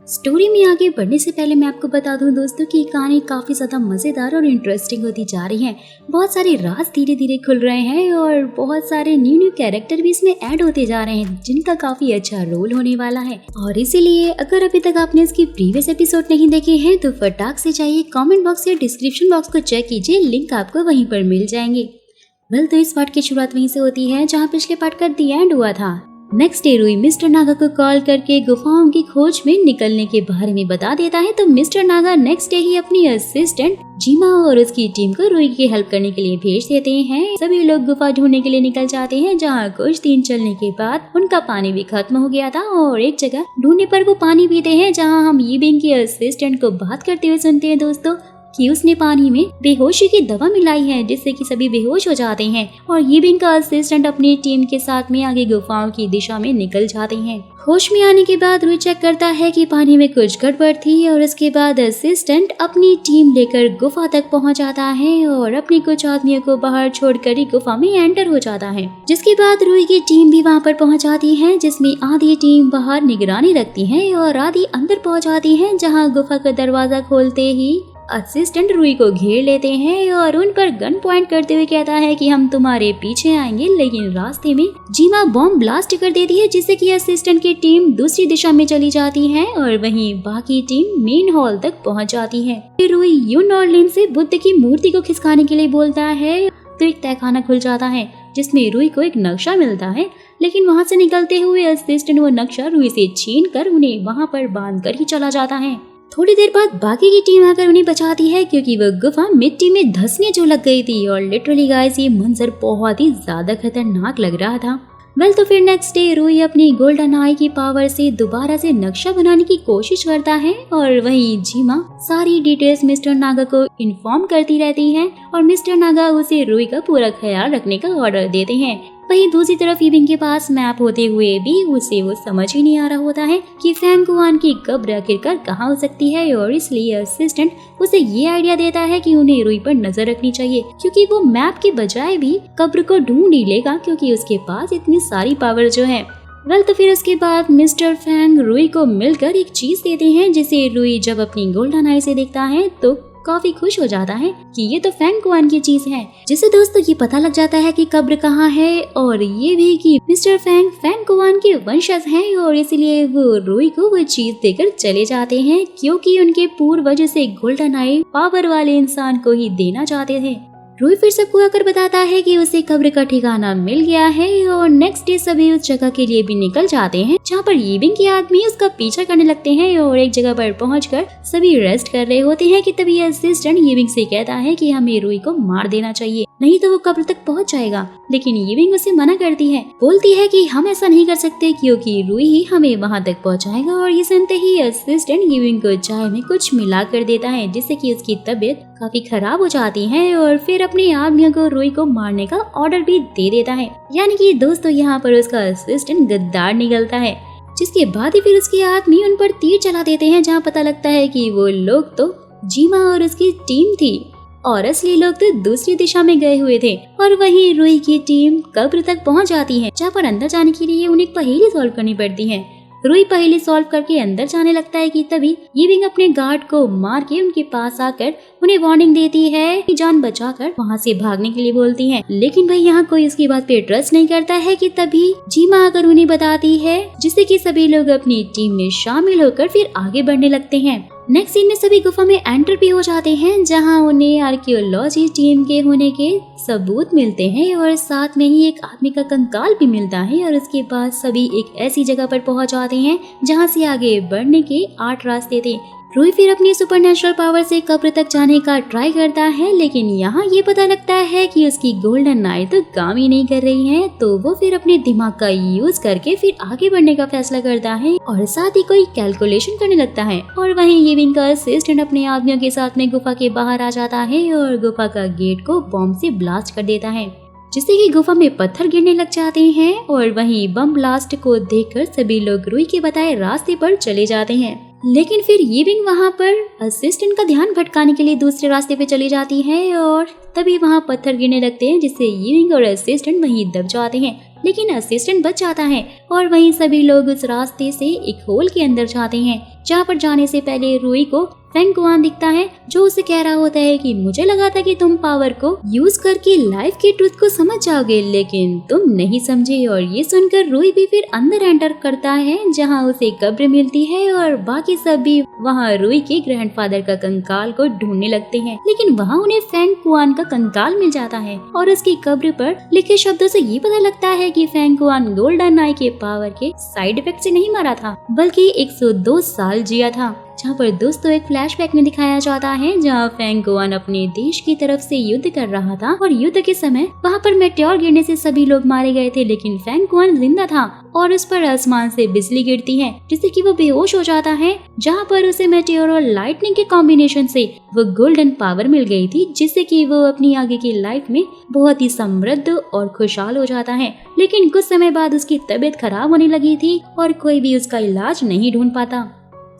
Story में आगे बढ़ने से पहले मैं आपको बता दूं दोस्तों कि कहानी काफी ज्यादा मजेदार और इंटरेस्टिंग होती जा रही है। बहुत सारे राज धीरे धीरे खुल रहे हैं और बहुत सारे न्यू कैरेक्टर भी इसमें ऐड होते जा रहे हैं जिनका काफी अच्छा रोल होने वाला है। और इसीलिए अगर अभी तक आपने इसकी प्रीवियस एपिसोड नहीं देखे हैं तो फटाक से जाइए कमेंट बॉक्स या डिस्क्रिप्शन बॉक्स को चेक कीजिए, लिंक आपको वहीं पर मिल जाएंगे। तो इस पार्ट की शुरुआत वहीं से होती है जहाँ पिछले पार्ट का दी एंड हुआ था। नेक्स्ट डे रुई मिस्टर नागा को कॉल करके गुफाओं की खोज में निकलने के बारे में बता देता है। तो मिस्टर नागा नेक्स्ट डे ही अपनी असिस्टेंट जीमा और उसकी टीम को रुई की हेल्प करने के लिए भेज देते हैं। सभी लोग गुफा ढूंढने के लिए निकल जाते हैं जहाँ कुछ दिन चलने के बाद उनका पानी भी खत्म हो गया था और एक जगह ढूंढने पर वो पानी पीते हैं जहाँ हम यीबिंग की असिस्टेंट को बात करते हुए सुनते हैं दोस्तों कि उसने पानी में बेहोशी की दवा मिलाई है जिससे कि सभी बेहोश हो जाते हैं। और यीबिंग का असिस्टेंट अपनी टीम के साथ में आगे गुफाओं की दिशा में निकल जाते हैं। होश में आने के बाद रुई चेक करता है कि पानी में कुछ गड़बड़ थी और उसके बाद असिस्टेंट अपनी टीम लेकर गुफा तक पहुंच जाता है और अपने कुछ आदमियों को बाहर छोड़कर ही गुफा में एंटर हो जाता है। जिसके बाद रुई की टीम भी वहां पर पहुंच जाती है जिसमें आधी टीम बाहर निगरानी रखती है और आधी अंदर पहुंच जाती है जहाँ गुफा का दरवाजा खोलते ही असिस्टेंट रुई को घेर लेते हैं और उन पर गन पॉइंट करते हुए कहता है कि हम तुम्हारे पीछे आएंगे। लेकिन रास्ते में जीमा बॉम्ब ब्लास्ट कर देती है जिससे कि असिस्टेंट की टीम दूसरी दिशा में चली जाती है और वहीं बाकी टीम मेन हॉल तक पहुंच जाती है। फिर रुई यून और लिन से बुद्ध की मूर्ति को खिसकाने के लिए बोलता है तो एक तहखाना खुल जाता है जिसमें रुई को एक नक्शा मिलता है। लेकिन वहां से निकलते हुए असिस्टेंट वो नक्शा रुई से छीन कर उन्हें वहां पर बांध कर ही चला जाता है। थोड़ी देर बाद बाकी की टीम आकर उन्हें बचाती है क्योंकि वो गुफा मिट्टी में धंसने जो लग गई थी और लिटरली गाइस ये मंजर बहुत ही ज्यादा खतरनाक लग रहा था। तो फिर नेक्स्ट डे रुई अपनी गोल्डन आई की पावर से दोबारा से नक्शा बनाने की कोशिश करता है और वहीं जीमा सारी डिटेल्स मिस्टर नागा को इन्फॉर्म करती रहती है और मिस्टर नागा उसे रुई का पूरा ख्याल रखने का ऑर्डर देते हैं। वहीं दूसरी तरफ यीबिंग के पास मैप होते हुए भी उसे वो समझ ही नहीं आ रहा होता है कि फैंग कुआन की कब्र आखिरकार कहाँ हो सकती है और इसलिए असिस्टेंट उसे ये आइडिया देता है कि उन्हें रुई पर नजर रखनी चाहिए क्योंकि वो मैप के बजाय भी कब्र को ढूंढ ही लेगा क्योंकि उसके पास इतनी सारी पावर जो है। तो फिर उसके बाद मिस्टर फैंग रुई को मिलकर एक चीज देते हैं जिसे रुई जब अपनी गोल्डन आई से देखता है तो काफी खुश हो जाता है कि ये तो फैंग कुआन की चीज है। जिससे दोस्तों ये पता लग जाता है कि कब्र कहाँ है और ये भी कि मिस्टर फैंग कुआन के वंशज हैं और इसलिए वो रुई को वो चीज देकर चले जाते हैं क्योंकि उनके पूर्वज से गोल्डन आई पावर वाले इंसान को ही देना चाहते थे। रुई फिर सबको आकर बताता है कि उसे कब्र का ठिकाना मिल गया है और नेक्स्ट डे सभी उस जगह के लिए भी निकल जाते हैं जहाँ पर यीबिंग के आदमी उसका पीछा करने लगते हैं और एक जगह पर पहुंचकर सभी रेस्ट कर रहे होते हैं कि तभी असिस्टेंट यीबिंग से कहता है कि हमें रुई को मार देना चाहिए नहीं तो वो कब्र तक पहुंच जाएगा। लेकिन यीबिंग उसे मना करती है, बोलती है कि हम ऐसा नहीं कर सकते क्योंकि रुई ही हमें वहां तक पहुंचाएगा। और ये सुनते ही असिस्टेंट यीबिंग को चाय में कुछ मिला कर देता है जिससे कि उसकी तबीयत काफी खराब हो जाती है और फिर अपने आदमियों को रुई को मारने का ऑर्डर भी दे देता है। यानी कि दोस्तों यहाँ पर उसका असिस्टेंट गद्दार निकलता है। जिसके बाद ही फिर उसके आदमी उन पर तीर चला देते हैं जहाँ पता लगता है कि वो लोग तो जीमा और उसकी टीम थी और असली लोग तो दूसरी दिशा में गए हुए थे। और वहीं रुई की टीम कब्र तक पहुंच जाती है जहाँ पर अंदर जाने के लिए उन्हें पहेली सॉल्व करनी पड़ती है। रुई पहेली सॉल्व करके अंदर जाने लगता है कि तभी यीबिंग अपने गार्ड को मार के उनके पास आकर उन्हें वार्निंग देती है कि जान बचाकर वहां से भागने के लिए बोलती है। लेकिन भाई यहाँ कोई उसकी बात पे ट्रस्ट नहीं करता है कि तभी जीमा आकर उन्हें बताती है जिससे कि सभी लोग अपनी टीम में शामिल होकर फिर आगे बढ़ने लगते हैं। नेक्स्ट सीन में सभी गुफा में एंटर भी हो जाते हैं जहां उन्हें आर्कियोलॉजी टीम के होने के सबूत मिलते हैं और साथ में ही एक आदमी का कंकाल भी मिलता है। और उसके बाद सभी एक ऐसी जगह पर पहुंच जाते हैं जहां से आगे बढ़ने के 8 रास्ते थे। रुई फिर अपनी सुपरनेचुरल पावर से कब्र तक जाने का ट्राई करता है लेकिन यहाँ ये पता लगता है कि उसकी गोल्डन आई तो काम ही नहीं कर रही है। तो वो फिर अपने दिमाग का यूज करके फिर आगे बढ़ने का फैसला करता है और साथ ही कोई कैलकुलेशन करने लगता है। और वहीं यीबिंग का असिस्टेंट अपने आदमियों के साथ में गुफा के बाहर आ जाता है और गुफा का गेट को बॉम्ब से ब्लास्ट कर देता है जिससे कि गुफा में पत्थर गिरने लग जाते हैं। और वहीं बम ब्लास्ट को देखकर सभी लोग रुई के बताए रास्ते पर चले जाते हैं। लेकिन फिर यीबिंग वहां पर असिस्टेंट का ध्यान भटकाने के लिए दूसरे रास्ते पे चली जाती है और तभी वहां पत्थर गिरने लगते हैं जिससे यीबिंग और असिस्टेंट वहीं दब जाते हैं। लेकिन असिस्टेंट बच जाता है और वहीं सभी लोग उस रास्ते से एक होल के अंदर जाते हैं, जहाँ पर जाने से पहले रूई को फेंग कुआन दिखता है जो उसे कह रहा होता है कि मुझे लगा था कि तुम पावर को यूज करके लाइफ के ट्रुथ को समझ जाओगे, लेकिन तुम नहीं समझे। और ये सुनकर रूई भी फिर अंदर एंटर करता है जहाँ उसे कब्र मिलती है और बाकी सब भी वहाँ रूई के ग्रैंडफादर का कंकाल को ढूंढने लगते हैं, लेकिन वहाँ उन्हें फेंग कुआन का कंकाल मिल जाता है और उसकी कब्र पर लिखे शब्दों से ये पता लगता है कि फेंग कुआन गोल्डन आई के पावर के साइड इफेक्ट से नहीं मरा था बल्कि 102 साल जिया था। जहाँ पर दोस्तों एक फ्लैशबैक में दिखाया जाता है जहाँ फेंग कुआन अपने देश की तरफ से युद्ध कर रहा था और युद्ध के समय वहाँ पर मेटेओर गिरने से सभी लोग मारे गए थे, लेकिन फेंग कुआन जिंदा था और उस पर आसमान से बिजली गिरती है जिससे कि वो बेहोश हो जाता है, जहाँ पर उसे मेटेओर और लाइटनिंग के कॉम्बिनेशन से वो गोल्डन पावर मिल गई थी जिससे कि वो अपनी आगे की लाइफ में बहुत ही समृद्ध और खुशहाल हो जाता है। लेकिन कुछ समय बाद उसकी तबीयत खराब होने लगी थी और कोई भी उसका इलाज नहीं ढूंढ पाता।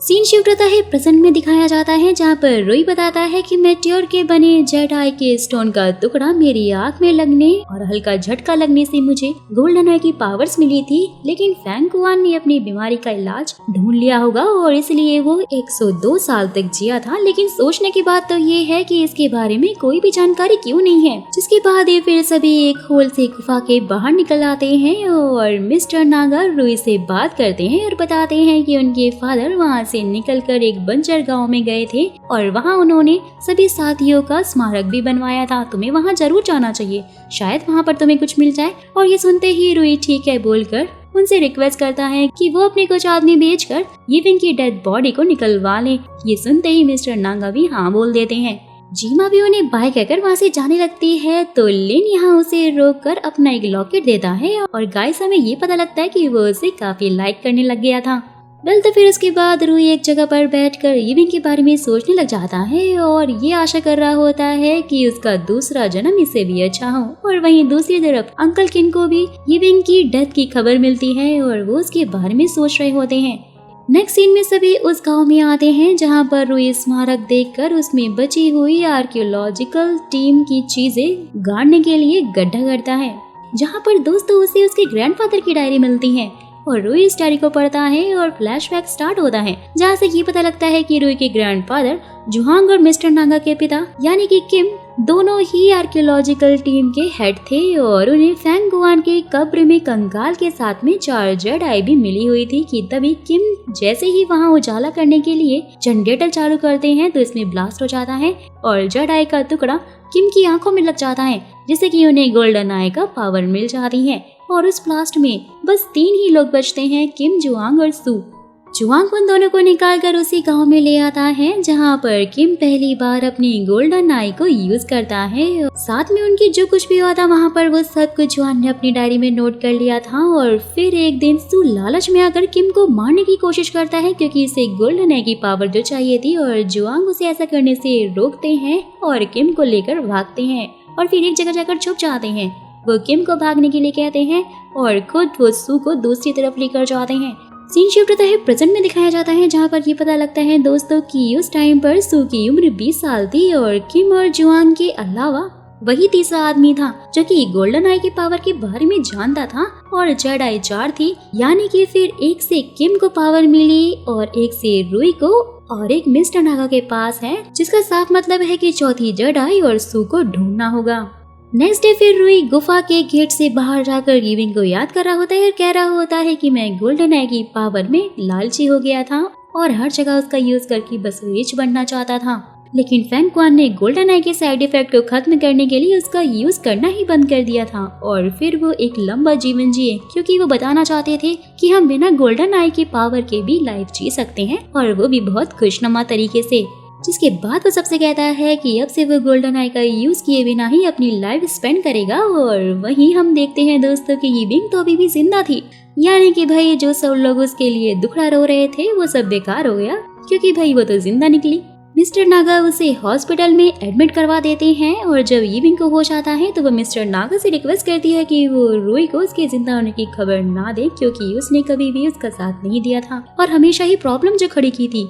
सीन शिफ्ट होता है प्रेजेंट में दिखाया जाता है जहाँ पर रूई बताता है कि मेटेओर के बने जेडाई के स्टोन का टुकड़ा मेरी आँख में लगने और हल्का झटका लगने से मुझे गोल्डन आई की पावर्स मिली थी, लेकिन फेंग कुआन ने अपनी बीमारी का इलाज ढूंढ लिया होगा और इसलिए वो 102 साल तक जिया था। लेकिन सोचने की बात तो ये है कि इसके बारे में कोई भी जानकारी क्यों नहीं है। जिसके बाद ये फिर सभी एक होल से गुफा के बाहर निकल आते हैं और मिस्टर नागा रूई से बात करते हैं और बताते हैं कि उनके फादर वहाँ से निकलकर एक बंजर गांव में गए थे और वहां उन्होंने सभी साथियों का स्मारक भी बनवाया था। तुम्हें वहां जरूर जाना चाहिए, शायद वहां पर तुम्हें कुछ मिल जाए। और ये सुनते ही रूई ठीक है बोलकर उनसे रिक्वेस्ट करता है कि वो अपने कुछ आदमी भेजकर यिविंग की डेड बॉडी को निकलवा ले। ये सुनते ही मिस्टर नागा भी हाँ बोल देते हैं। जीमा भी उन्हें बाय कहकर वहाँ से जाने लगती है तो लिन यहाँ उसे रोककर अपना एक लॉकेट देता है और गाइस हमें ये पता लगता है कि वो उसे काफी लाइक करने लग गया था। वेल तो फिर उसके बाद रूई एक जगह पर बैठकर यिविंग के बारे में सोचने लग जाता है और ये आशा कर रहा होता है कि उसका दूसरा जन्म इससे भी अच्छा हो। और वहीं दूसरी तरफ अंकल किन को भी यिविंग की डेथ की खबर मिलती है और वो उसके बारे में सोच रहे होते हैं। नेक्स्ट सीन में सभी उस गांव में आते हैं जहां पर रूई स्मारक देखकर उसमें बची हुई आर्कियोलॉजिकल टीम की चीजें गाड़ने के लिए गड्ढा करता है, जहां पर दोस्तों उसे उसके ग्रैंडफादर की डायरी मिलती है और रूई इस डायरी को पढ़ता है और फ्लैशबैक स्टार्ट होता है जहाँ से ये पता लगता है कि रूई के ग्रैंडफादर जुहांग और मिस्टर नागा के पिता यानी कि किम दोनों ही आर्कियोलॉजिकल टीम के हेड थे और उन्हें फेंग कुआन के कब्र में कंकाल के साथ में 4 जेडाई भी मिली हुई थी कि तभी किम जैसे ही वहाँ उजाला करने के लिए जनरेटर चालू करते हैं तो इसमें ब्लास्ट हो जाता है और जेडाई का टुकड़ा किम की आंखों में लग जाता है जिससे कि उन्हें गोल्डन आई का पावर मिल जाती है। और उस ब्लास्ट में बस 3 ही लोग बचते हैं, किम, जुआंग और सू। जुआंग उन दोनों को निकालकर उसी गांव में ले आता है जहां पर किम पहली बार अपनी गोल्डन आई को यूज करता है। साथ में उनकी जो कुछ भी हुआ था वहां पर वो सब कुछ जुआंग ने अपनी डायरी में नोट कर लिया था। और फिर एक दिन सू लालच में आकर किम को मारने की कोशिश करता है क्योंकि इसे गोल्डन आई की पावर जो चाहिए थी और जुआंग उसे ऐसा करने से रोकते हैं और किम को लेकर भागते हैं और फिर एक जगह जाकर छुप जाते हैं। वो किम को भागने के लिए कहते हैं और खुद वो सू को दूसरी तरफ लेकर जाते हैं। सीन शिफ्ट होता है प्रेजेंट में दिखाया जाता है जहाँ पर ये पता लगता है दोस्तों कि उस टाइम पर सू की उम्र 20 साल थी और किम और जुआंग के अलावा वही तीसरा आदमी था जो कि गोल्डन आई की पावर के बारे में जानता था और जेडाई 4 थी, यानी कि फिर एक से किम को पावर मिली और एक से रूई को और एक मिस्टर नागा के पास है, जिसका साफ मतलब है कि चौथी जेडाई और सू को ढूंढना होगा। नेक्स्ट डे फिर रूई गुफा के गेट से बाहर जाकर यिविंग को याद कर रहा होता है और कह रहा होता है कि मैं गोल्डन आई की पावर में लालची हो गया था और हर जगह उसका यूज करके बस रिच बनना चाहता था। लेकिन फेंग कुआन ने गोल्डन आई के साइड इफेक्ट को खत्म करने के लिए उसका यूज करना ही बंद कर दिया था और फिर वो एक लंबा जीवन जिए क्योंकि वो बताना चाहते थे कि हम बिना गोल्डन आई के पावर के भी लाइफ जी सकते हैं और वो भी बहुत खुशनुमा तरीके से। जिसके बाद वो सबसे कहता है कि अब से वो गोल्डन आई का यूज किए बिना ही अपनी लाइफ स्पेंड करेगा। और वहीं हम देखते हैं दोस्तों कि यिविंग तो अभी भी जिंदा थी, यानी कि भाई जो सब लोग उसके लिए दुखड़ा रो रहे थे वो सब बेकार हो गया क्योंकि भाई वो तो जिंदा निकली। मिस्टर नागा उसे हॉस्पिटल में एडमिट करवा देते हैं और जब यिविंग को होश आता है तो वो मिस्टर नागा से रिक्वेस्ट करती है कि वो रूई को उसके जिंदा होने की खबर ना दे क्योंकि उसने कभी भी उसका साथ नहीं दिया था और हमेशा ही प्रॉब्लम जो खड़ी की थी।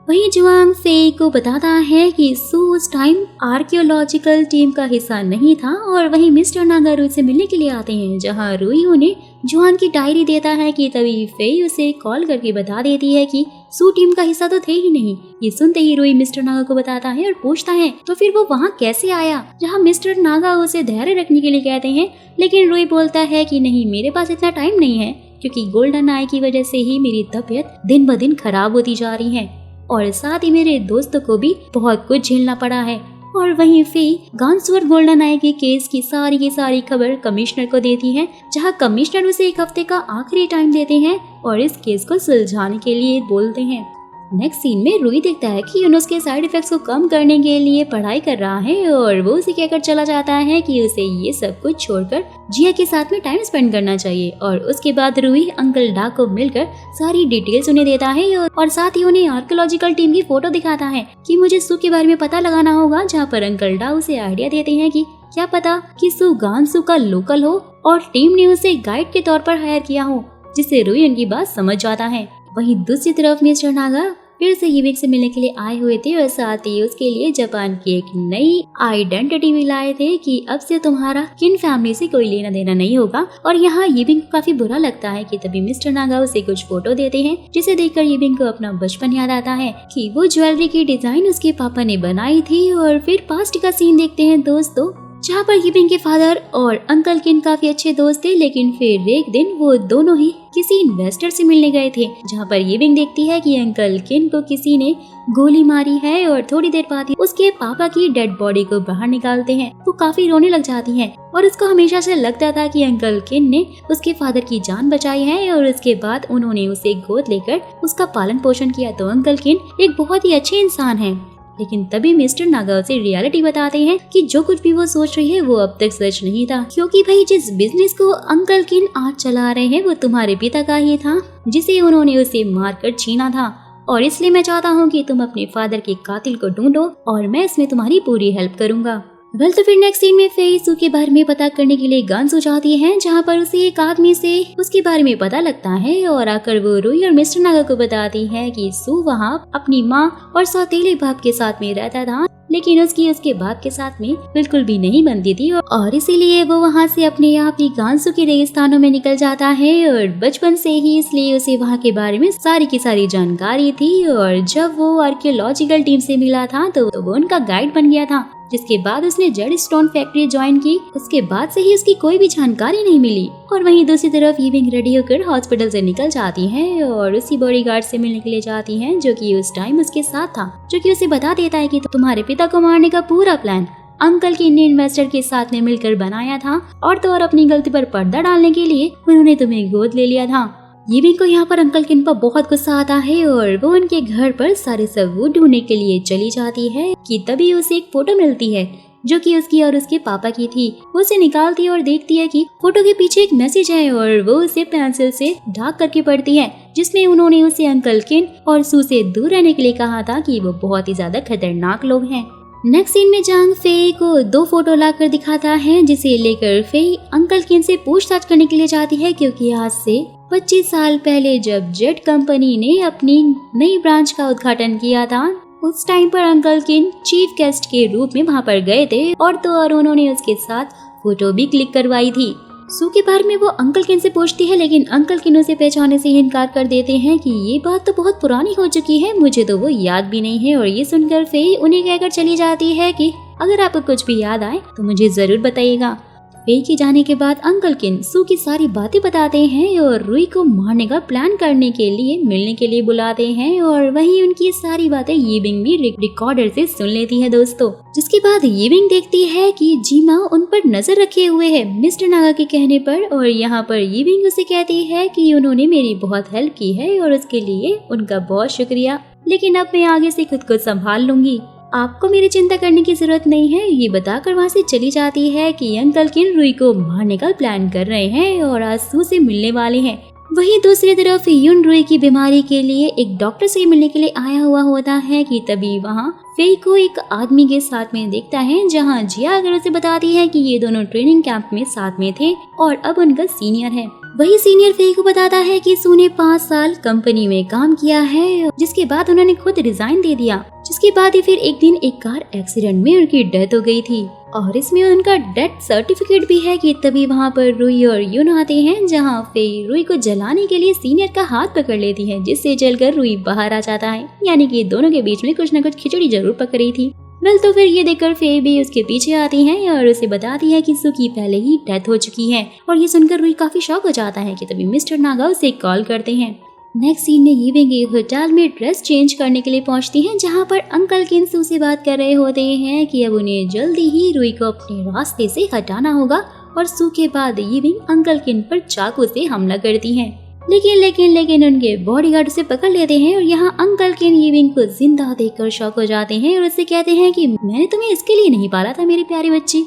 वहीं जुआंग फेई को बताता है कि सू उस टाइम आर्कियोलॉजिकल टीम का हिस्सा नहीं था और वहीं मिस्टर नागा रुई से मिलने के लिए आते हैं, जहां रुई उन्हें जुआन की डायरी देता है कि तभी फेई उसे कॉल करके बता देती है कि सू टीम का हिस्सा तो थे ही नहीं। ये सुनते ही रुई मिस्टर नागा को बताता है और पूछता है तो फिर वो वहाँ कैसे आया, जहाँ मिस्टर नागा उसे धैर्य रखने के लिए कहते हैं, लेकिन रुई बोलता है कि नहीं, मेरे पास इतना टाइम नहीं है क्योंकि गोल्डन आई की वजह से ही मेरी तबीयत दिन ब दिन खराब होती जा रही है और साथ ही मेरे दोस्तों को भी बहुत कुछ झेलना पड़ा है। और वहीं फेई गांसुअर गोल्डन आई के केस की सारी खबर कमिश्नर को देती है, जहां कमिश्नर उसे 1 हफ्ते का आखिरी टाइम देते हैं और इस केस को सुलझाने के लिए बोलते हैं। नेक्स्ट सीन में रुई देखता है कि यूनुस के साइड इफेक्ट्स को कम करने के लिए पढ़ाई कर रहा है और वो उसे कहकर चला जाता है कि उसे ये सब कुछ छोड़कर जिया के साथ में टाइम स्पेंड करना चाहिए। और उसके बाद रुई अंकल डा को मिलकर सारी डिटेल्स उन्हें देता है और साथ ही उन्हें आर्कियोलॉजिकल टीम की फोटो दिखाता है कि मुझे सू के बारे में पता लगाना होगा, जहाँ पर अंकल डा उसे आइडिया देते हैं कि क्या पता कि सू गांसू का लोकल हो और टीम ने उसे गाइड के तौर पर हायर किया हो, जिससे रुई उनकी बात समझ जाता है। वहीं दूसरी तरफ मिस्टर नागा फिर से यिबिंग से मिलने के लिए आए हुए थे और साथ ही उसके लिए जापान की एक नई आइडेंटिटी भी लाए थे कि अब से तुम्हारा किन फैमिली से कोई लेना देना नहीं होगा। और यहाँ यिबिंग को काफी बुरा लगता है कि तभी मिस्टर नागा उसे कुछ फोटो देते हैं, जिसे देखकर यिबिंग को अपना बचपन याद आता है कि वो ज्वेलरी की डिजाइन उसके पापा ने बनाई थी। और फिर पास्ट का सीन देखते हैं दोस्तों, जहाँ पर यिबिंग के फादर और अंकल किन काफी अच्छे दोस्त थे, लेकिन फिर एक दिन वो दोनों ही किसी इन्वेस्टर से मिलने गए थे, जहाँ पर यिबिंग देखती है कि अंकल किन को किसी ने गोली मारी है और थोड़ी देर बाद ही उसके पापा की डेड बॉडी को बाहर निकालते हैं। वो काफी रोने लग जाती है और उसको हमेशा से लगता था कि अंकल किन ने उसके फादर की जान बचाई है और उसके बाद उन्होंने उसे गोद लेकर उसका पालन पोषण किया। तो अंकल किन एक बहुत ही अच्छे इंसान है। लेकिन तभी मिस्टर नागा उसे रियलिटी बताते हैं कि जो कुछ भी वो सोच रही है वो अब तक सच नहीं था, क्योंकि भाई जिस बिजनेस को अंकल किन आज चला रहे हैं वो तुम्हारे पिता का ही था, जिसे उन्होंने उसे मारकर छीना था। और इसलिए मैं चाहता हूँ कि तुम अपने फादर के कातिल को ढूंढो और मैं इसमें तुम्हारी पूरी हेल्प करूंगा। वेल तो फिर नेक्स्ट सीन में फेई सू के बारे में पता करने के लिए गांसू जाती है, जहाँ पर उसे एक आदमी से उसके बारे में पता लगता है और आकर वो रुई और मिस्टर नागा को बताती है कि सू वहाँ अपनी माँ और सौतेले बाप के साथ में रहता था, लेकिन उसके बाप के साथ में बिल्कुल भी नहीं बनती थी और इसीलिए वो वहाँ से अपने आप ही गांसू के रेगिस्तानों में निकल जाता है। और बचपन से ही इसलिए उसे वहाँ के बारे में सारी की सारी जानकारी थी। और जब वो आर्कियोलॉजिकल टीम से मिला था तो वो उनका गाइड बन गया था, जिसके बाद उसने जेड स्टोन फैक्ट्री ज्वाइन की। उसके बाद से ही उसकी कोई भी जानकारी नहीं मिली। और वहीं दूसरी तरफ यिबिंग रेडी होकर हॉस्पिटल से निकल जाती है और उसी बॉडीगार्ड से मिलने के लिए जाती है, जो कि उस टाइम उसके साथ था, जो कि उसे बता देता है कि तुम्हारे पिता को मारने का पूरा प्लान अंकल के इंडियन इन्वेस्टर के साथ ने मिलकर बनाया था और तो और अपनी गलती पर पर्दा डालने के लिए उन्होंने तुम्हें गोद ले लिया था। यिबिंग को यहाँ पर अंकल किन पर बहुत गुस्सा आता है और वो उनके घर पर सारे सबूत ढूंढने के लिए चली जाती है कि तभी उसे एक फोटो मिलती है जो कि उसकी और उसके पापा की थी। वो उसे निकालती है और देखती है कि फोटो के पीछे एक मैसेज है और वो उसे पेंसिल से ढाक करके पढ़ती है, जिसमें उन्होंने उसे अंकल किन और सू से दूर रहने के लिए कहा था कि वो बहुत ही ज्यादा खतरनाक लोग हैं। नेक्स्ट सीन में जांग फेई को 2 फोटो लाकर दिखाता है, जिसे लेकर फेई अंकल किन से पूछताछ करने के लिए जाती है, क्योंकि आज से 25 साल पहले जब जेट कंपनी ने अपनी नई ब्रांच का उद्घाटन किया था, उस टाइम पर अंकल किन चीफ गेस्ट के रूप में वहाँ पर गए थे और तो और उन्होंने उसके साथ फोटो भी क्लिक करवाई थी। सू के बारे में वो अंकल किन से पूछती है, लेकिन अंकल किन उसे पहचानने से इनकार कर देते हैं कि ये बात तो बहुत पुरानी हो चुकी है, मुझे तो वो याद भी नहीं है। और ये सुनकर फेई उन्हें कहकर चली जाती है कि अगर आपको कुछ भी याद आए तो मुझे जरूर बताइएगा। फेई के जाने के बाद अंकल किन सू की सारी बातें बताते हैं और रुई को मारने का प्लान करने के लिए मिलने के लिए बुलाते हैं और वहीं उनकी सारी बातें यिबिंग भी रिकॉर्डर से सुन लेती है दोस्तों। जिसके बाद यिबिंग देखती है कि जीमा उन पर नजर रखे हुए है मिस्टर नागा के कहने पर, और यहाँ पर यिबिंग उसे कहती है कि उन्होंने मेरी बहुत हेल्प की है और उसके लिए उनका बहुत शुक्रिया, लेकिन अब मैं आगे से खुद को संभाल लूंगी, आपको मेरी चिंता करने की जरूरत नहीं है। ये बताकर वहाँ से चली जाती है कि अंकल किन रुई को मारने का प्लान कर रहे हैं और आज सू से मिलने वाले हैं। वहीं दूसरी तरफ यून रुई की बीमारी के लिए एक डॉक्टर से मिलने के लिए आया हुआ होता है कि तभी वहाँ फेई को एक आदमी के साथ में देखता है, जहाँ जिया अगर उसे बताती है कि ये दोनों ट्रेनिंग कैंप में साथ में थे और अब उनका सीनियर है। वही सीनियर फे को बताता है कि सू ने 5 साल कंपनी में काम किया है, जिसके बाद उन्होंने खुद रिजाइन दे दिया। जिसके बाद ही फिर एक दिन एक कार एक्सीडेंट में उनकी डेथ हो गई थी और इसमें उनका डेथ सर्टिफिकेट भी है कि तभी वहाँ पर रुई और यून आते हैं, जहाँ फे रुई को जलाने के लिए सीनियर का हाथ पकड़ लेती है, जिससे जलकर रुई बाहर आ जाता है। यानी कि दोनों के बीच में कुछ न कुछ खिचड़ी जरूर पक रही थी। वेल तो फिर ये देखकर फे भी उसके पीछे आती है और उसे बताती है कि सू की पहले ही डेथ हो चुकी है। और ये सुनकर रुई काफी शॉक हो जाता है कि तभी मिस्टर नागा उसे कॉल करते हैं। नेक्स्ट सीन में यीविंग एक होटल में ड्रेस चेंज करने के लिए पहुंचती हैं, जहां पर अंकल किन सू से बात कर रहे होते हैं कि अब उन्हें जल्दी ही रुई को अपने रास्ते से हटाना होगा। और सू के बाद यीविंग अंकल किन पर चाकू से हमला करती है, लेकिन उनके बॉडीगार्ड उसे पकड़ लेते हैं। और यहाँ अंकल किन यीविंग को जिंदा देखकर शॉक हो जाते हैं और उससे कहते हैं कि मैंने तुम्हें इसके लिए नहीं पाला था मेरी प्यारी बच्ची।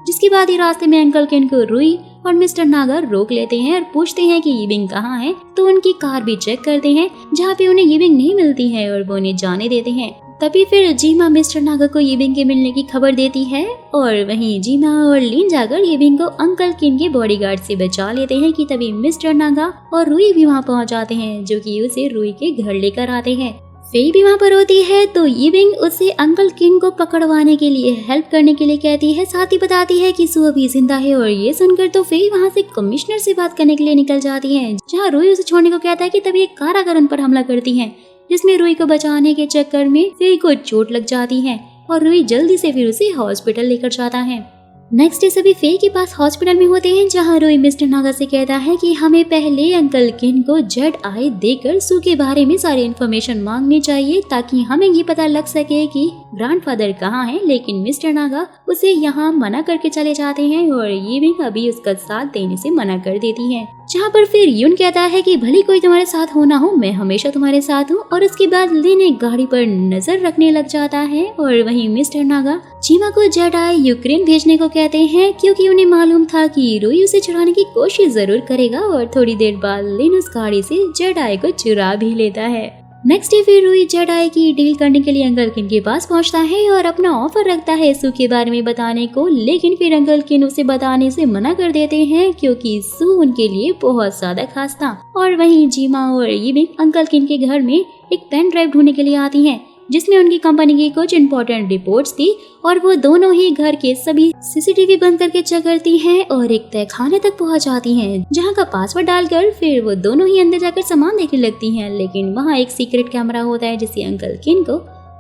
जिसके बाद ही रास्ते में अंकल किन को रुई और मिस्टर नागा रोक लेते हैं और पूछते हैं कि यीविंग कहाँ है। तो उनकी कार भी चेक करते हैं, जहाँ पे उन्हें यीविंग नहीं मिलती है और वो उन्हें जाने देते हैं। तभी फिर जीमा मिस्टर नागा को यीविंग के मिलने की खबर देती है और वहीं जीमा और लिन जाकर यीविंग को अंकल किन के बॉडीगार्ड से बचा लेते हैं कि तभी मिस्टर नागा और रुई भी वहाँ पहुँच जाते हैं, जो कि उसे रुई के घर लेकर आते हैं। फे भी वहाँ पर होती है तो यीविंग उसे अंकल किन को पकड़वाने के लिए हेल्प करने के लिए कहती है, साथ ही बताती है कि सू अभी जिंदा है। और ये सुनकर तो फे वहाँ से कमिश्नर से बात करने के लिए निकल जाती है, जहाँ रुई उसे छोड़ने को कहता है कि तभी एक कार आकर उन पर हमला करती है, जिसमें रुई को बचाने के चक्कर में फे को चोट लग जाती है और रुई जल्दी से फिर उसे हॉस्पिटल लेकर जाता है। नेक्स्ट डे सभी फे के पास हॉस्पिटल में होते हैं, जहाँ रुई मिस्टर नागा से कहता है कि हमें पहले अंकल किन को जेड आई देकर सू के बारे में सारी इन्फॉर्मेशन मांगनी चाहिए, ताकि हमें ये पता लग सके कि ग्रैंडफादर कहाँ है। लेकिन मिस्टर नागा उसे यहाँ मना करके चले जाते हैं और ये भी कभी उसका साथ देने से मना कर देती है। जहाँ पर फिर यून कहता है कि भले कोई तुम्हारे साथ हो ना हो, मैं हमेशा तुम्हारे साथ हूँ। और उसके बाद लिन एक गाड़ी पर नजर रखने लग जाता है और वहीं मिस्टर नागा जीमा को जेडाई यूक्रेन भेजने को कहते हैं, क्योंकि उन्हें मालूम था कि रुई उसे चुराने की कोशिश जरूर करेगा। और थोड़ी देर बाद लिन उस गाड़ी से जेडाई को चुरा भी लेता है। नेक्स्ट डे फिर रुई जेडाई की डील करने के लिए अंकल किन के पास पहुंचता है और अपना ऑफर रखता है सू के बारे में बताने को। लेकिन फिर अंकल किन उसे बताने से मना कर देते हैं, क्योंकि सू उनके लिए बहुत ज्यादा खास था। और वहीं जीमा और यीविंग अंकल किन के घर में एक पेन ड्राइव ढूंढने के लिए आती हैं, जिसमें उनकी कंपनी की कुछ इंपॉर्टेंट रिपोर्ट्स थी। और वो दोनों ही घर के सभी सीसीटीवी बंद करके चेक करती हैं और एक तहखाने तक पहुंच जाती हैं, जहां का पासवर्ड डालकर फिर वो दोनों ही अंदर जाकर सामान देखने लगती हैं। लेकिन वहां एक सीक्रेट कैमरा होता है, जिससे अंकल किन को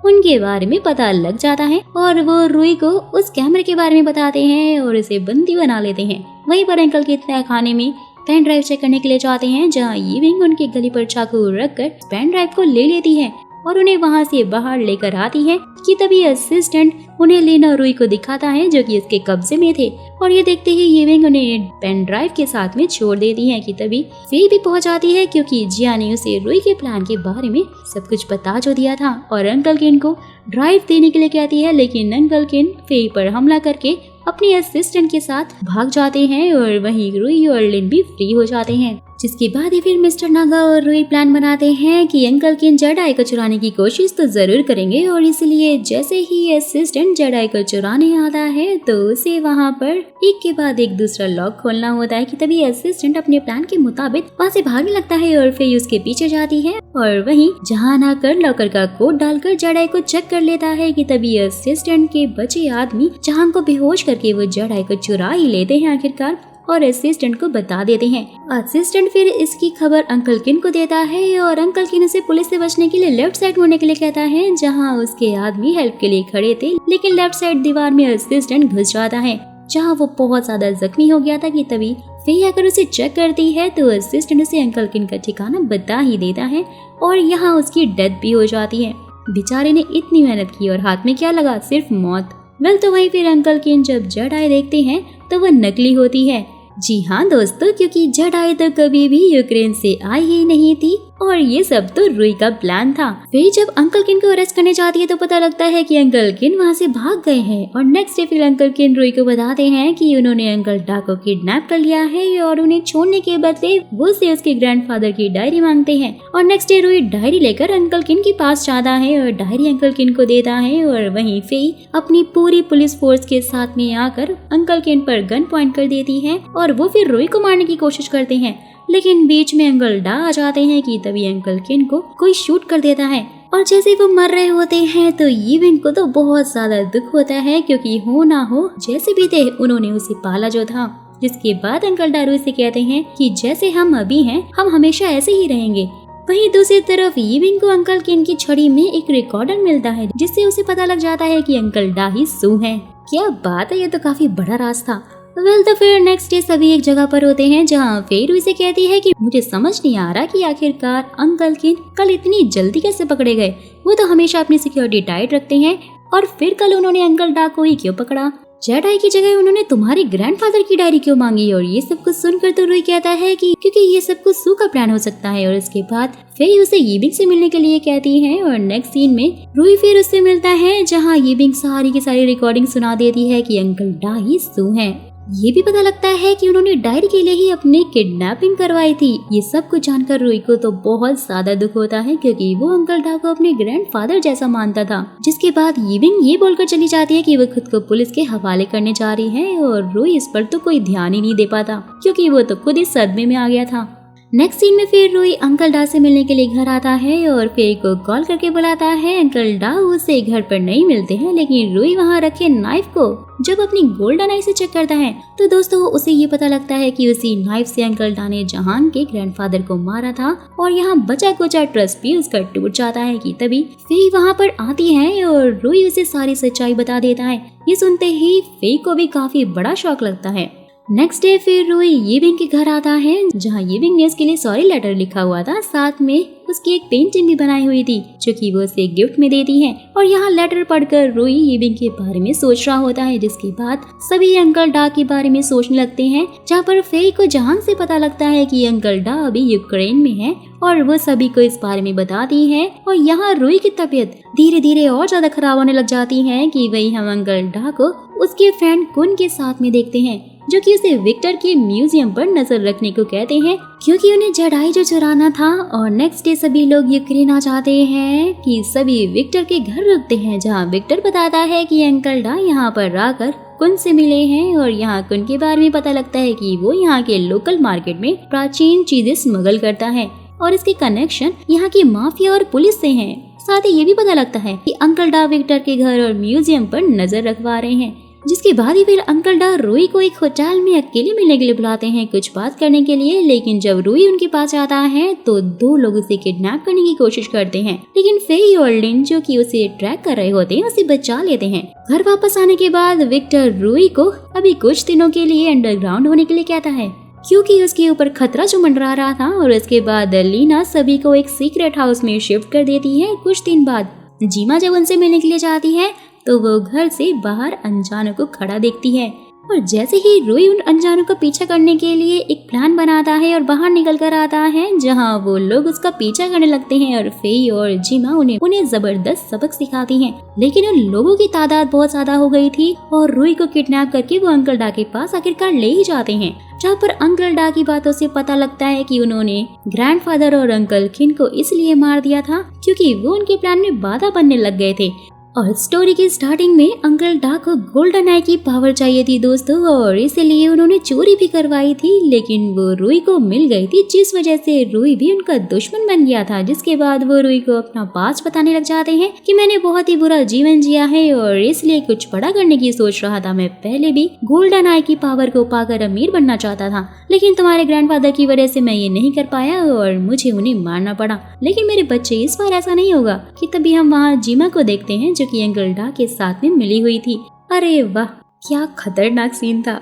उनके बारे में पता लग जाता है और वो रुई को उस कैमरे के बारे में बताते हैं और उसे बंदी बना लेते हैं। वहीं पर अंकल के तहखाने में पेन ड्राइव चेक करने के लिए जाते हैं, जहाँ यीविंग उनके गले पर चाकू रखकर पेन ड्राइव को ले लेती है और उन्हें वहां से बाहर लेकर आती है कि तभी असिस्टेंट उन्हें लिन और रुई को दिखाता है, जो कि उसके कब्जे में थे। और ये देखते ही यीविंग उन्हें पेन ड्राइव के साथ में छोड़ देती है कि तभी फे भी पहुंच जाती है, क्योंकि जिया ने उसे रुई के प्लान के बारे में सब कुछ बता जो दिया था और अंकल किन को ड्राइव देने के लिए कहती है। लेकिन अंकल किन फे पर हमला करके अपने असिस्टेंट के साथ भाग जाते हैं और वहीं रुई और लिन भी फ्री हो जाते हैं। जिसके बाद ही फिर मिस्टर नागा और रुई प्लान बनाते हैं कि अंकल किन जेडाई को चुराने की कोशिश तो जरूर करेंगे। और इसलिए जैसे ही असिस्टेंट जेडाई को चुराने आता है तो उसे वहाँ पर एक के बाद एक दूसरा लॉक खोलना होता है कि तभी असिस्टेंट अपने प्लान के मुताबिक वहाँ से भागने लगता है और फिर उसके पीछे जाती है। और वहीं जहान आकर लॉकर का कोड डालकर जेडाई को चेक कर लेता है कि तभी असिस्टेंट के बचे आदमी जहान को बेहोश करके वो जेडाई को चुरा ही लेते हैं आखिरकार और असिस्टेंट को बता देते हैं। असिस्टेंट फिर इसकी खबर अंकल किन को देता है और अंकल किन उसे पुलिस से बचने के लिए लेफ्ट साइड मुड़ने के लिए कहता है, जहां उसके आदमी हेल्प के लिए खड़े थे। लेकिन लेफ्ट साइड दीवार में असिस्टेंट घुस जाता है, जहां वो बहुत ज्यादा जख्मी हो गया था कि तभी फे आकर उसे चेक करती है तो असिस्टेंट उसे अंकल किन का ठिकाना बता ही देता है और यहाँ उसकी डेथ भी हो जाती है। बेचारे ने इतनी मेहनत की और हाथ में क्या लगा, सिर्फ मौत। वेल तो वहीं फिर अंकल किन जब जेडाई देखते हैं तो वह नकली होती है। जी हाँ दोस्तों, क्योंकि जेडाई तो कभी भी यूक्रेन से आई ही नहीं थी और ये सब तो रुई का प्लान था। फिर जब अंकल किन को अरेस्ट करने जाती है तो पता लगता है कि अंकल किन वहाँ से भाग गए हैं। और नेक्स्ट डे फिर अंकल किन रुई को बताते हैं कि उन्होंने अंकल डा को किडनैप कर लिया है और उन्हें छोड़ने के बदले वो से उसके ग्रैंडफादर की डायरी मांगते हैं। और नेक्स्ट डे रुई डायरी लेकर अंकल किन के पास जाता है और डायरी अंकल किन को देता है। और वहीं फेई अपनी पूरी पुलिस फोर्स के साथ में आकर अंकल किन पर गन पॉइंट कर देती है और वो फिर रुई को मारने की कोशिश करते हैं। लेकिन बीच में अंकल डा आ जाते हैं कि तभी अंकल किन को कोई शूट कर देता है। और जैसे वो मर रहे होते हैं तो यीविंग को तो बहुत ज्यादा दुख होता है, क्योंकि हो ना हो जैसे भी थे उन्होंने उसे पाला जो था। जिसके बाद अंकल डा रुई से कहते हैं कि जैसे हम अभी हैं हम हमेशा ऐसे ही रहेंगे। वहीं दूसरी तरफ यीविंग को अंकल किन की छड़ी में एक रिकॉर्डर मिलता है, जिससे उसे पता लग जाता है कि अंकल डा ही सू है। क्या बात है, ये तो काफी बड़ा राज था। तो फिर नेक्स्ट डे सभी एक जगह पर होते हैं जहाँ फेई रुई से कहती है कि मुझे समझ नहीं आ रहा कि आखिरकार अंकल किन कल इतनी जल्दी कैसे पकड़े गए। वो तो हमेशा अपनी सिक्योरिटी टाइट रखते हैं और फिर कल उन्होंने अंकल डा को ही क्यों पकड़ा। जेडाई की जगह उन्होंने तुम्हारे ग्रैंडफादर की डायरी क्यों मांगी। और ये सब कुछ सुनकर तो रुई कहता है कि क्योंकि ये सब कुछ सू का प्लान हो सकता है। और इसके बाद फेई उसे यीबिंग से मिलने के लिए कहती है और नेक्स्ट सीन में रुई फिर उससे मिलता है जहाँ यीबिंग सारी की सारी रिकॉर्डिंग सुना देती है कि अंकल डा ही सू है। ये भी पता लगता है कि उन्होंने डायरी के लिए ही अपनी किडनैपिंग करवाई थी। ये सब कुछ जानकर रुई को तो बहुत ज्यादा दुख होता है, क्योंकि वो अंकल डा को अपने ग्रैंडफादर जैसा मानता था। जिसके बाद यीबिंग ये बोलकर चली जाती है कि वो खुद को पुलिस के हवाले करने जा रही है और रुई इस पर तो कोई ध्यान ही नहीं दे पाता, क्योंकि वो तो खुद ही सदमे में आ गया था। नेक्स्ट सीन में फिर रुई अंकल डा से मिलने के लिए घर आता है और फेई को कॉल करके बुलाता है। अंकल डा उसे घर पर नहीं मिलते हैं, लेकिन रुई वहाँ रखे नाइफ को जब अपनी गोल्डन आई से चेक करता है तो दोस्तों उसे ये पता लगता है कि उसी नाइफ से अंकल डा ने जहान के ग्रैंडफादर को मारा था। और यहाँ बचा कुचा ट्रस्ट भी उसका टूट जाता है कि तभी फेई वहाँ पर आती है और रुई उसे सारी सच्चाई बता देता है। ये सुनते ही फेई को भी काफी बड़ा शौक लगता है। नेक्स्ट डे फिर रुई यीबिंग के घर आता है जहाँ यीबिंग ने उसके लिए सॉरी लेटर लिखा हुआ था, साथ में उसकी एक पेंटिंग भी बनाई हुई थी जो कि वो उसे गिफ्ट में देती है। और यहाँ लेटर पढ़कर रुई यीबिंग के बारे में सोच रहा होता है। जिसके बाद सभी अंकल डा के बारे में सोचने लगते हैं, जहाँ पर फेई को जहान से पता लगता है कि अंकल डा अभी यूक्रेन में है और वो सभी को इस बारे में बताती है। और यहाँ रुई की तबीयत धीरे धीरे और ज्यादा खराब होने लग जाती है कि वही हम अंकल डा को उसके फ्रेंड कुन के साथ में देखते हैं, जो कि उसे विक्टर के म्यूजियम पर नजर रखने को कहते हैं, क्योंकि उन्हें जेडाई जो चुराना था। और नेक्स्ट डे सभी लोग यूक्रेन आ जाते हैं कि सभी विक्टर के घर रुकते हैं, जहाँ विक्टर बताता है कि अंकल डा यहाँ पर आकर कुन से मिले हैं। और यहाँ कुन के बारे में पता लगता है कि वो यहाँ के लोकल मार्केट में प्राचीन चीजें स्मगल करता है और इसके कनेक्शन यहाँ की माफिया और पुलिस से हैं। साथ ही ये भी पता लगता है कि अंकल डा विक्टर के घर और म्यूजियम पर नजर रखवा रहे हैं। जिसके बाद ही फिर अंकल डा रुई को एक होटल में अकेले मिलने के लिए बुलाते हैं कुछ बात करने के लिए। लेकिन जब रुई उनके पास आता है तो दो लोग उसे किडनैप करने की कोशिश करते हैं, लेकिन फेई और लिन जो कि उसे ट्रैक कर रहे होते हैं उसे बचा लेते हैं। घर वापस आने के बाद विक्टर रुई को अभी कुछ दिनों के लिए अंडरग्राउंड होने के लिए कहता है, क्योंकि उसके ऊपर खतरा जो मंडरा रहा था। और उसके बाद लीना सभी को एक सीक्रेट हाउस में शिफ्ट कर देती है। कुछ दिन बाद जीमा जब उनसे मिलने के लिए जाती है तो वो घर से बाहर अनजानों को खड़ा देखती है। और जैसे ही रुई उन अनजानों का पीछा करने के लिए एक प्लान बनाता है और बाहर निकल कर आता है, जहाँ वो लोग उसका पीछा करने लगते हैं और फेई और जीमा उन्हें जबरदस्त सबक सिखाती हैं। लेकिन उन लोगों की तादाद बहुत ज्यादा हो गई थी और रुई को किडनैप करके वो अंकल डा के पास आखिरकार ले ही जाते हैं, जहाँ पर अंकल डा की बातों से पता लगता है कि उन्होंने ग्रैंडफादर और अंकल किन को इसलिए मार दिया था क्योंकि वो उनके प्लान में बाधा बनने लग गए थे। और स्टोरी की स्टार्टिंग में अंकल डा को गोल्डन आई की पावर चाहिए थी दोस्तों, और इसलिए उन्होंने चोरी भी करवाई थी, लेकिन वो रुई को मिल गई थी, जिस वजह से रुई भी उनका दुश्मन बन गया था। जिसके बाद वो रुई को अपना पास्ट बताने लग जाते हैं कि मैंने बहुत ही बुरा जीवन जिया है और इसलिए कुछ बड़ा करने की सोच रहा था। मैं पहले भी गोल्डन आई की पावर को पाकर अमीर बनना चाहता था, लेकिन तुम्हारे ग्रैंडफादर की वजह से मैं ये नहीं कर पाया और मुझे उन्हें मारना पड़ा। लेकिन मेरे बच्चे, इस बार ऐसा नहीं होगा। कि तभी हम वहाँ जीमा को देखते हैं जो कि अंकल डा के साथ में मिली हुई थी। अरे वाह, क्या खतरनाक सीन था।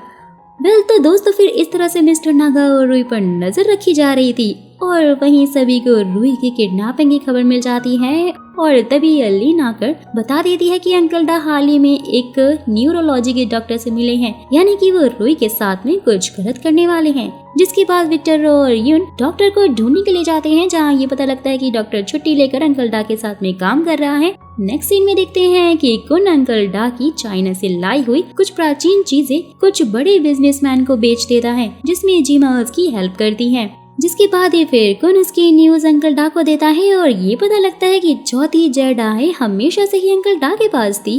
वेल तो दोस्तों, फिर इस तरह से मिस्टर नागा और रुई पर नजर रखी जा रही थी और वहीं सभी को रुई की किडनैपिंग की खबर मिल जाती है। और तभी लीन आकर बता देती है कि अंकल डा हाल ही में एक न्यूरोलॉजी के डॉक्टर से मिले हैं, यानी कि वो रुई के साथ में कुछ गलत करने वाले हैं। जिसके बाद विक्टर और यून डॉक्टर को ढूंढने के लिए जाते हैं, जहाँ ये पता लगता है कि डॉक्टर छुट्टी लेकर अंकल डा के साथ में काम कर रहा है। नेक्स्ट सीन में देखते हैं कि कुन अंकल डा की चाइना से लाई हुई कुछ प्राचीन चीजें कुछ बड़े बिजनेसमैन को बेच देता है, जिसमें जीमा उसकी हेल्प करती है। जिसके बाद ये फिर कुन उसकी न्यूज अंकल डा को देता है और ये पता लगता है कि चौथी जेडाई हमेशा से ही अंकल डा के पास थी,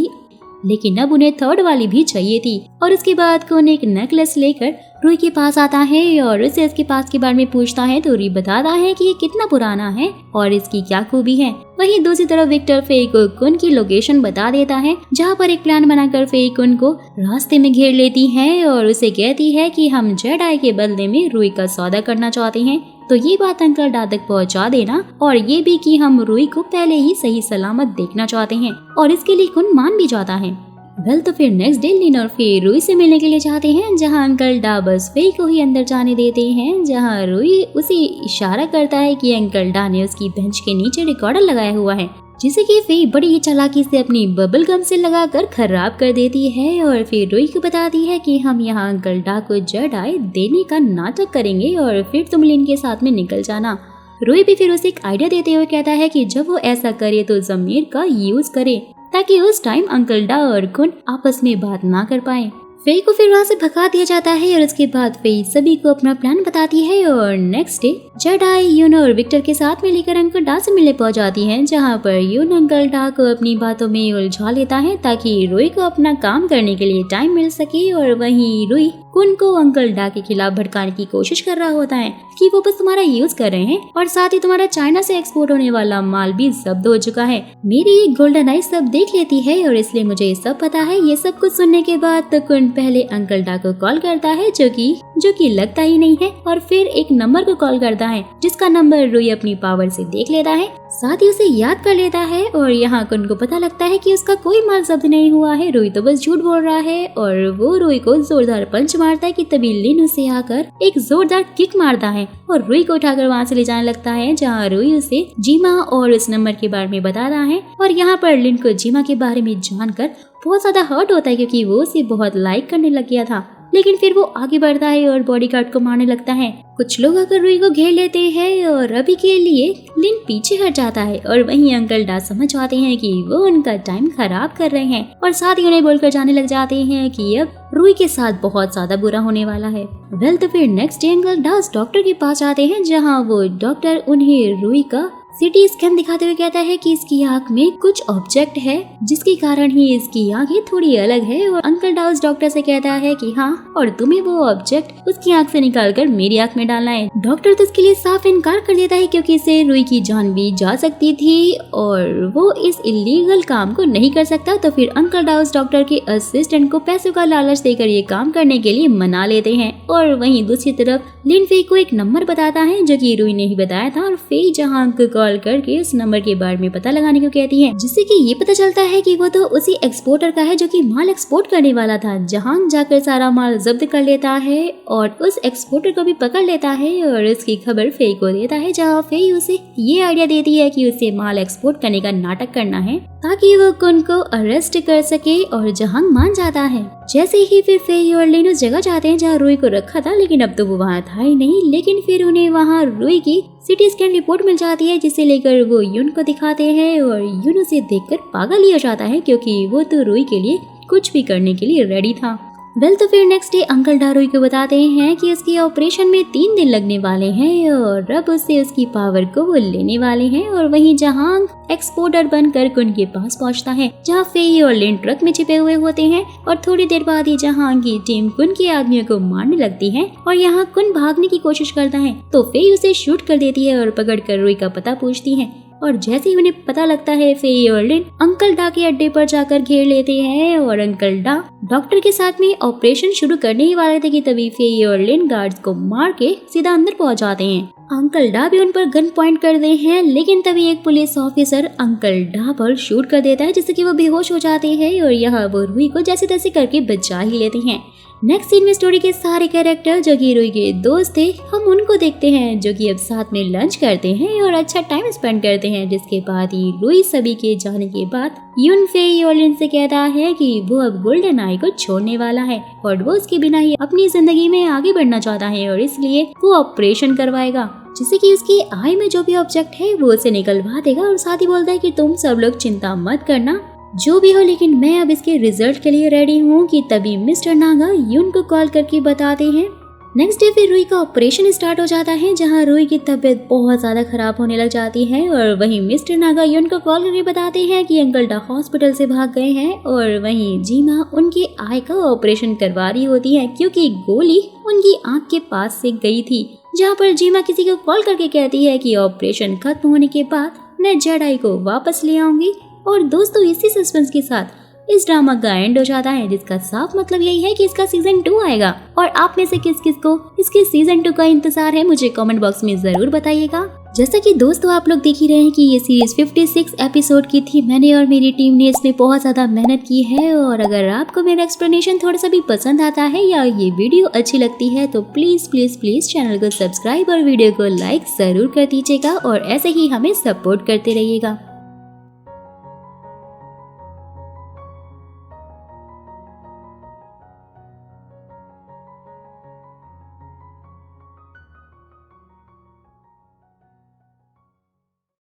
लेकिन अब उन्हें थर्ड वाली भी चाहिए थी। और उसके बाद कुन एक नेकलेस लेकर रुई के पास आता है और उसे इसके पास के बारे में पूछता है, तो रुई बताता है कि ये कितना पुराना है और इसकी क्या खूबी है। वहीं दूसरी तरफ विक्टर फेई को कुन की लोकेशन बता देता है, जहाँ पर एक प्लान बनाकर फेई कुन को रास्ते में घेर लेती है और उसे कहती है कि हम जेडाई के बदले में रुई का सौदा करना चाहते हैं, तो ये बात अंकल डा तक पहुँचा देना, और ये भी कि हम रुई को पहले ही सही सलामत देखना चाहते हैं। और इसके लिए कुन मान भी जाता है। वेल तो फिर नेक्स्ट डे लिन और फे रुई से मिलने के लिए जाते हैं, जहां अंकल डा बस फे को ही अंदर जाने देते हैं, जहां रुई उसे इशारा करता है कि अंकल डा ने उसकी बेंच के नीचे रिकॉर्डर लगाया हुआ है, जिसे कि फे बड़ी ही चालाकी से अपनी बबल गम से लगाकर खराब कर देती है। और फिर रुई को बताती है कि हम यहाँ अंकल डा को जेडाई देने का नाटक करेंगे और फिर तुम लिन के साथ में निकल जाना। रुई भी फिर उसे एक आइडिया देते हुए कहता है कि जब वो ऐसा करे तो जमीर का यूज करे, ताकि उस टाइम अंकल डा और कुन आपस में बात ना कर पाए। फे को फिर वहाँ से भगा दिया जाता है और उसके बाद फे सभी को अपना प्लान बताती है और नेक्स्ट डे जेडाई यून और विक्टर के साथ में लेकर अंकल डा से मिलने पहुंच जाती हैं, जहाँ पर यून अंकल डा को अपनी बातों में उलझा लेता है ताकि रुई को अपना काम करने के लिए टाइम मिल सके। और वहीं रुई कुन को अंकल डा के खिलाफ भड़काने की कोशिश कर रहा होता है कि वो बस तुम्हारा यूज कर रहे हैं और साथ ही तुम्हारा चाइना से एक्सपोर्ट होने वाला माल भी जब्त हो चुका है। मेरी एक गोल्डन आई सब देख लेती है और इसलिए मुझे ये सब पता है। ये सब कुछ सुनने के बाद तो कुन पहले अंकल डा को कॉल करता है, जो कि लगता ही नहीं है, और फिर एक नंबर को कॉल करता है जिसका नंबर रुई अपनी पावर से देख लेता है, साथ ही उसे याद कर लेता है। और यहाँ कुन को पता लगता है कि उसका कोई माल जब्त नहीं हुआ है, रुई तो बस झूठ बोल रहा है। और वो रुई को जोरदार पंच मारता है कि तभी लिन उसे आकर एक जोरदार किक मारता है और रुई को उठाकर वहाँ से ले जाने लगता है, जहाँ रुई उसे जीमा और उस नंबर के बारे में बताता है। और यहाँ पर लिन को जीमा के बारे में जानकर बहुत ज्यादा हर्ट होता है, क्योंकि वो उसे बहुत लाइक करने लग गया था। लेकिन फिर वो आगे बढ़ता है और बॉडीगार्ड को मारने लगता है। कुछ लोग आकर रुई को घेर लेते हैं और अभी के लिए लिन पीछे हट जाता है। और वहीं अंकल डा समझ आते हैं कि वो उनका टाइम खराब कर रहे हैं और साथ ही उन्हें बोलकर जाने लग जाते हैं कि अब रुई के साथ बहुत ज्यादा बुरा होने वाला है। वेल तो फिर नेक्स्ट डे अंकल डा उस डॉक्टर के पास आते हैं, जहाँ वो डॉक्टर उन्हें रुई का सिटी स्कैन दिखाते हुए कहता है कि इसकी आंख में कुछ ऑब्जेक्ट है, जिसके कारण ही इसकी आंखें थोड़ी अलग है। और अंकल डा उस डॉक्टर से कहता है कि हाँ, और तुम्हें वो ऑब्जेक्ट उसकी आंख से निकालकर मेरी आंख में डालना है। डॉक्टर तो इसके लिए साफ इनकार कर देता है, क्योंकि इससे रुई की जान भी जा सकती थी और वो इस इलीगल काम को नहीं कर सकता। तो फिर अंकल डा उस डॉक्टर के असिस्टेंट को पैसों का लालच देकर ये काम करने के लिए मना लेते हैं। और वहीं दूसरी तरफ लिन फे को एक नंबर बताता है, जो कि रुई ने ही बताया था, और फे जहाँ कॉल करके उस नंबर के बारे में पता लगाने को कहती है, जिससे कि ये पता चलता है कि वो तो उसी एक्सपोर्टर का है जो कि माल एक्सपोर्ट करने वाला था। जहां जाकर सारा माल जब्त कर लेता है और उस एक्सपोर्टर को भी पकड़ लेता है और उसकी खबर फे को देता है, जहां फे उसे ये आइडिया देती है कि उसे माल एक्सपोर्ट करने का नाटक करना है ताकि वो कुन को अरेस्ट कर सके। और जहांग मान जाता है। जैसे ही फिर फे और लिन उस जगह जाते हैं जहाँ रुई को रखा था, लेकिन अब तो वो वहाँ था ही नहीं। लेकिन फिर उन्हें वहाँ रुई की सिटी स्कैन रिपोर्ट मिल जाती है, जिसे लेकर वो यून को दिखाते हैं और यून उसे देखकर पागल ही हो जाता है, क्योंकि वो तो रुई के लिए कुछ भी करने के लिए रेडी था। वेल तो फिर नेक्स्ट डे अंकल डा रुई को बताते हैं कि उसके ऑपरेशन में 3 दिन लगने वाले हैं और अब उससे उसकी पावर को वो लेने वाले हैं। और वहीं जहांग एक्सपोर्टर बनकर कुन के पास पहुंचता है, जहां फे और लिन ट्रक में छिपे हुए होते हैं। और थोड़ी देर बाद ही जहांग की टीम कुन के आदमियों को मारने लगती है और यहाँ कुन भागने की कोशिश करता है, तो फे उसे शूट कर देती है और पकड़कर रुई का पता पूछती है। और जैसे ही उन्हें पता लगता है, फे और लिन अंकल डा के अड्डे पर जाकर घेर लेते हैं और अंकल डा डॉक्टर के साथ में ऑपरेशन शुरू करने ही वाले थे कि तभी फे और लिन गार्ड्स को मार के सीधा अंदर पहुंच जाते हैं। अंकल डा भी उन पर गन पॉइंट करते हैं, लेकिन तभी एक पुलिस ऑफिसर अंकल डा पर शूट कर देता है, जिससे कि वो बेहोश हो जाते हैं और यहाँ वो रुई को जैसे तैसे करके बचा ही लेते हैं। नेक्स्ट सीन में स्टोरी के सारे कैरेक्टर जो कि रुई के दोस्त थे, हम उनको देखते हैं जो कि अब साथ में लंच करते हैं और अच्छा टाइम स्पेंड करते हैं। जिसके बाद ही रुई सभी के जाने के बाद यूनफे योलिन से कहता है कि वो अब गोल्डन आई को छोड़ने वाला है और वो उसके बिना ही अपनी जिंदगी में आगे बढ़ना चाहता है और इसलिए वो ऑपरेशन करवाएगा जिससे कि उसकी आई में जो भी ऑब्जेक्ट है वो उसे निकलवा देगा और साथ ही बोलता है कि तुम सब लोग चिंता मत करना, जो भी हो, लेकिन मैं अब इसके रिजल्ट के लिए रेडी हूँ। कि तभी मिस्टर नागा यून को कॉल करके बताते हैं। नेक्स्ट डे फिर रुई का ऑपरेशन स्टार्ट हो जाता है जहाँ रुई की तबीयत बहुत ज्यादा खराब होने लग जाती है और वहीं मिस्टर नागा यून को कॉल करके बताते हैं कि अंकल डा हॉस्पिटल से भाग गए हैं और वहीं जीमा उनकी आई का ऑपरेशन करवा रही होती है क्योंकि गोली उनकी आँख के पास से गई थी। जहाँ पर जीमा किसी को कॉल करके कहती है कि ऑपरेशन खत्म होने के बाद मैं जेडाई को वापस ले आऊंगी। और दोस्तों इसी सस्पेंस के साथ इस ड्रामा का एंड हो जाता है जिसका साफ मतलब यही है कि इसका सीजन 2 आएगा। और आप में से किस किस को इसके सीजन 2 का इंतजार है मुझे कमेंट बॉक्स में जरूर बताइएगा। जैसा कि दोस्तों आप लोग देख ही रहे हैं कि ये सीरीज 56 एपिसोड की थी। मैंने और मेरी टीम ने इसमें बहुत ज्यादा मेहनत की है और अगर आपको मेरा एक्सप्लेनेशन थोड़ा सा भी पसंद आता है या ये वीडियो अच्छी लगती है तो प्लीज प्लीज प्लीज चैनल को सब्सक्राइब और वीडियो को लाइक जरूर कर दीजिएगा और ऐसे ही हमें सपोर्ट करते रहिएगा।